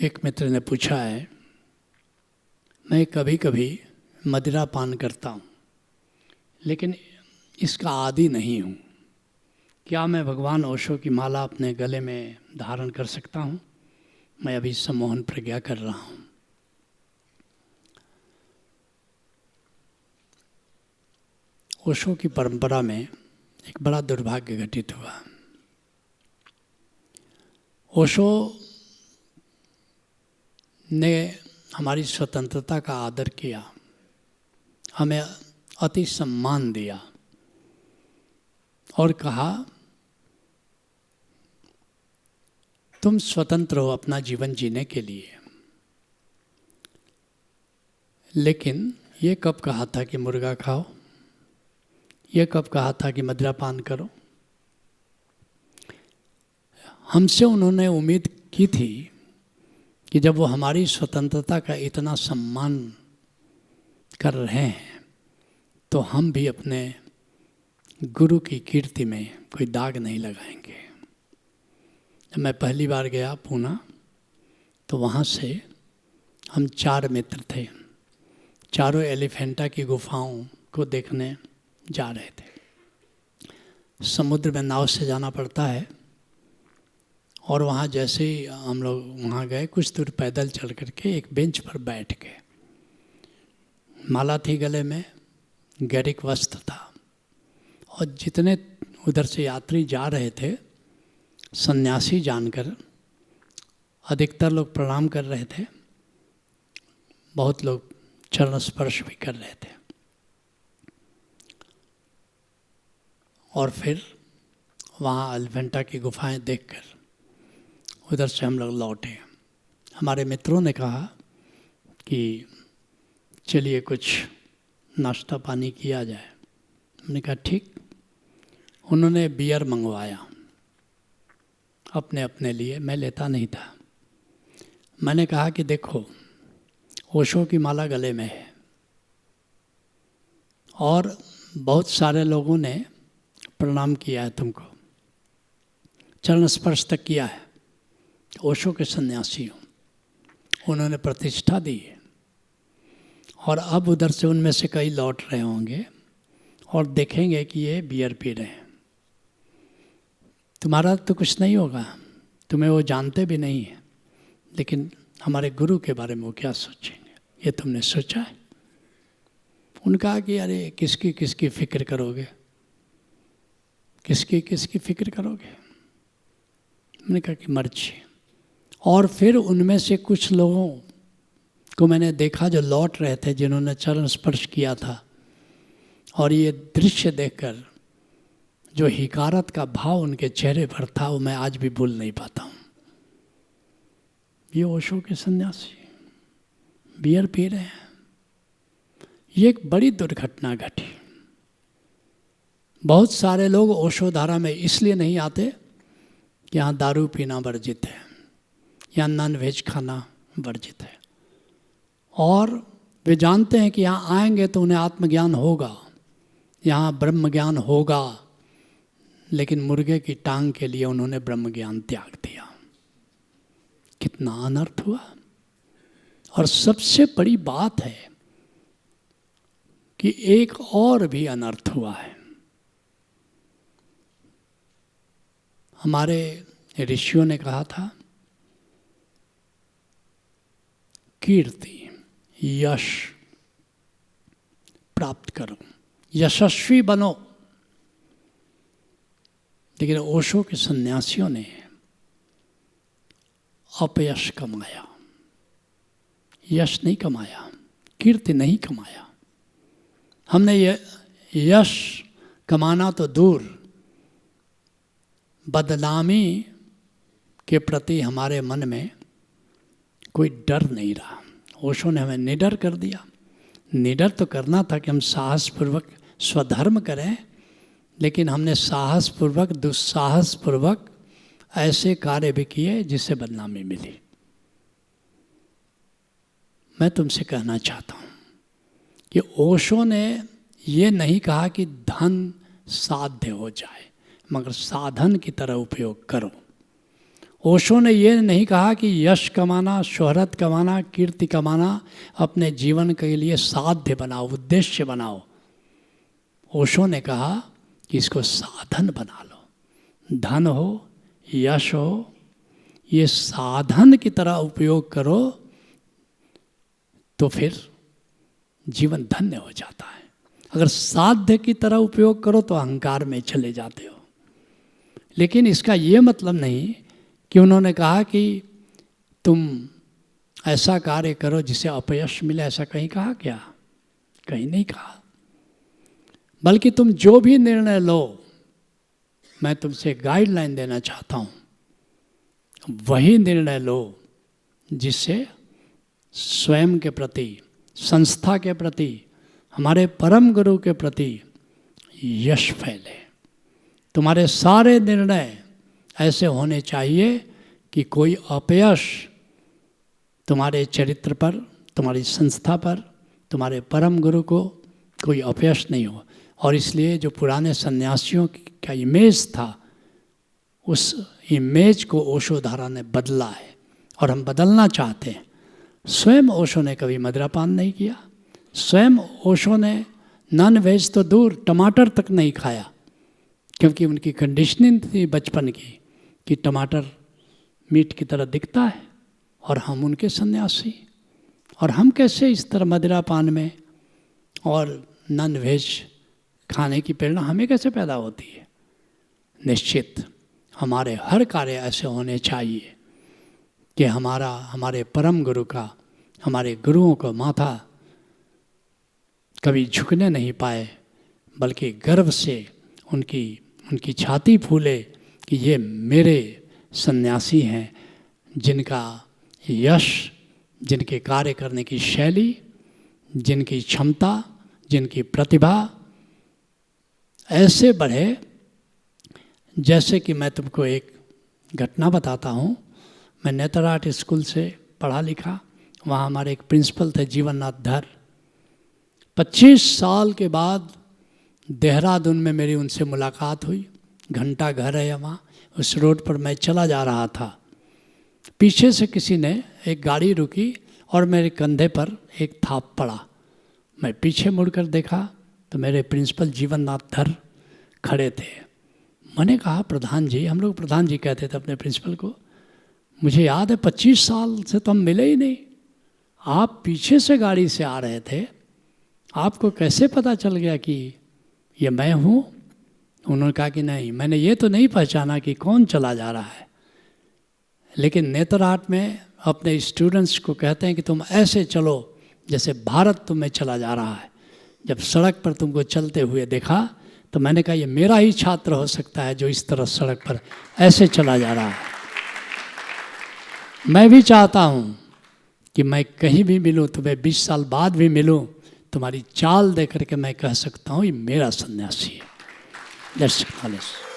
एक मित्र ने पूछा है, मैं कभी कभी मदिरा पान करता हूँ लेकिन इसका आदी नहीं हूँ, क्या मैं भगवान ओशो की माला अपने गले में धारण कर सकता हूँ? मैं अभी सम्मोहन प्रज्ञा कर रहा हूँ। ओशो की परंपरा में एक बड़ा दुर्भाग्य घटित हुआ। ओशो ने हमारी स्वतंत्रता का आदर किया, हमें अति सम्मान दिया और कहा तुम स्वतंत्र हो अपना जीवन जीने के लिए। लेकिन ये कब कहा था कि मुर्गा खाओ? ये कब कहा था कि मदिरा पान करो? हमसे उन्होंने उम्मीद की थी कि जब वो हमारी स्वतंत्रता का इतना सम्मान कर रहे हैं तो हम भी अपने गुरु की कीर्ति में कोई दाग नहीं लगाएंगे। जब मैं पहली बार गया पूना तो वहाँ से हम 4 मित्र थे, चारों एलिफेंटा की गुफाओं को देखने जा रहे थे। समुद्र में नाव से जाना पड़ता है और वहाँ जैसे ही हम लोग वहाँ गए, कुछ दूर पैदल चल करके एक बेंच पर बैठ गए। माला थी गले में, गैरिक वस्त्र था और जितने उधर से यात्री जा रहे थे सन्यासी जानकर अधिकतर लोग प्रणाम कर रहे थे, बहुत लोग चरण स्पर्श भी कर रहे थे। और फिर वहाँ एलिफेंटा की गुफाएं देखकर उधर से हम लोग लौटे। हमारे मित्रों ने कहा कि चलिए कुछ नाश्ता पानी किया जाए। हमने कहा ठीक। उन्होंने बियर मंगवाया अपने अपने लिए, मैं लेता नहीं था। मैंने कहा कि देखो ओशो की माला गले में है और बहुत सारे लोगों ने प्रणाम किया है, तुमको चरण स्पर्श तक किया है, ओशो के सन्यासी हो, उन्होंने प्रतिष्ठा दी है और अब उधर से उनमें से कई लौट रहे होंगे और देखेंगे कि ये बियर पी रहे हैं। तुम्हारा तो कुछ नहीं होगा, तुम्हें वो जानते भी नहीं है, लेकिन हमारे गुरु के बारे में वो क्या सोचेंगे, ये तुमने सोचा है? उनका कि अरे किसकी किसकी फिक्र करोगे, किसकी किसकी फिक्र करोगे? मैंने कहा कि मर्जी। और फिर उनमें से कुछ लोगों को मैंने देखा जो लौट रहे थे, जिन्होंने चरण स्पर्श किया था, और ये दृश्य देखकर जो हिकारत का भाव उनके चेहरे पर था वो मैं आज भी भूल नहीं पाता हूँ। ये ओशो के सन्यासी बियर पी रहे हैं। ये एक बड़ी दुर्घटना घटी। बहुत सारे लोग ओशो धारा में इसलिए नहीं आते कि यहाँ दारू पीना वर्जित है, यहाँ नॉन वेज खाना वर्जित है, और वे जानते हैं कि यहाँ आएंगे तो उन्हें आत्मज्ञान होगा, यहाँ ब्रह्म ज्ञान होगा। लेकिन मुर्गे की टांग के लिए उन्होंने ब्रह्म ज्ञान त्याग दिया। कितना अनर्थ हुआ। और सबसे बड़ी बात है कि एक और भी अनर्थ हुआ है। हमारे ऋषियों ने कहा था कीर्ति यश प्राप्त करो, यशस्वी बनो। लेकिन ओशो के सन्यासियों ने अपयश कमाया, यश नहीं कमाया, कीर्ति नहीं कमाया। हमने ये यश कमाना तो दूर, बदनामी के प्रति हमारे मन में कोई डर नहीं रहा। ओशो ने हमें निडर कर दिया। निडर तो करना था कि हम साहसपूर्वक स्वधर्म करें, लेकिन हमने साहसपूर्वक दुस्साहसपूर्वक ऐसे कार्य भी किए जिससे बदनामी मिली। मैं तुमसे कहना चाहता हूँ कि ओशो ने ये नहीं कहा कि धन साध्य हो जाए, मगर साधन की तरह उपयोग करो। ओशो ने ये नहीं कहा कि यश कमाना, शोहरत कमाना, कीर्ति कमाना अपने जीवन के लिए साध्य बनाओ, उद्देश्य बनाओ। ओशो ने कहा कि इसको साधन बना लो। धन हो, यश हो, ये साधन की तरह उपयोग करो तो फिर जीवन धन्य हो जाता है। अगर साध्य की तरह उपयोग करो तो अहंकार में चले जाते हो। लेकिन इसका ये मतलब नहीं कि उन्होंने कहा कि तुम ऐसा कार्य करो जिसे अपयश मिले, ऐसा कहीं कहा क्या? कहीं नहीं कहा। बल्कि तुम जो भी निर्णय लो, मैं तुमसे गाइडलाइन देना चाहता हूँ, वही निर्णय लो जिससे स्वयं के प्रति, संस्था के प्रति, हमारे परम गुरु के प्रति यश फैले। तुम्हारे सारे निर्णय ऐसे होने चाहिए कि कोई अपयश तुम्हारे चरित्र पर, तुम्हारी संस्था पर, तुम्हारे परम गुरु को कोई अपयश नहीं हो। और इसलिए जो पुराने सन्यासियों का इमेज था, उस इमेज को ओशो धारा ने बदला है और हम बदलना चाहते हैं। स्वयं ओशो ने कभी मदिरापान नहीं किया। स्वयं ओशो ने नॉन वेज तो दूर, टमाटर तक नहीं खाया, क्योंकि उनकी कंडीशनिंग थी बचपन की कि टमाटर मीट की तरह दिखता है। और हम उनके सन्यासी, और हम कैसे इस तरह मदिरापान में और नॉन वेज खाने की प्रेरणा हमें कैसे पैदा होती है? निश्चित हमारे हर कार्य ऐसे होने चाहिए कि हमारे परम गुरु का, हमारे गुरुओं का माथा कभी झुकने नहीं पाए, बल्कि गर्व से उनकी छाती फूले कि ये मेरे सन्यासी हैं, जिनका यश, जिनके कार्य करने की शैली, जिनकी क्षमता, जिनकी प्रतिभा ऐसे बढ़े। जैसे कि मैं तुमको एक घटना बताता हूँ। मैं नेतरहाट स्कूल से पढ़ा लिखा। वहाँ हमारे एक प्रिंसिपल थे, जीवननाथ धर। 25 साल के बाद देहरादून में मेरी उनसे मुलाकात हुई। घंटा घर है वहाँ, उस रोड पर मैं चला जा रहा था। पीछे से किसी ने, एक गाड़ी रुकी और मेरे कंधे पर एक थाप पड़ा। मैं पीछे मुड़कर देखा तो मेरे प्रिंसिपल जीवननाथ धर खड़े थे। मैंने कहा, प्रधान जी, हम लोग प्रधान जी कहते थे अपने प्रिंसिपल को, मुझे याद है 25 साल से तो हम मिले ही नहीं। आप पीछे से गाड़ी से आ रहे थे, आपको कैसे पता चल गया कि ये मैं हूँ? उन्होंने कहा कि नहीं, मैंने ये तो नहीं पहचाना कि कौन चला जा रहा है, लेकिन नेतरहाट में अपने स्टूडेंट्स को कहते हैं कि तुम ऐसे चलो जैसे भारत तुम्हें चला जा रहा है। जब सड़क पर तुमको चलते हुए देखा तो मैंने कहा, ये मेरा ही छात्र हो सकता है जो इस तरह सड़क पर ऐसे चला जा रहा है। मैं भी चाहता हूँ कि मैं कहीं भी मिलूँ, तुम्हें 20 साल बाद भी मिलूँ, तुम्हारी चाल देख करके मैं कह सकता हूँ ये मेरा सन्यासी है। जय श्री कृष्ण।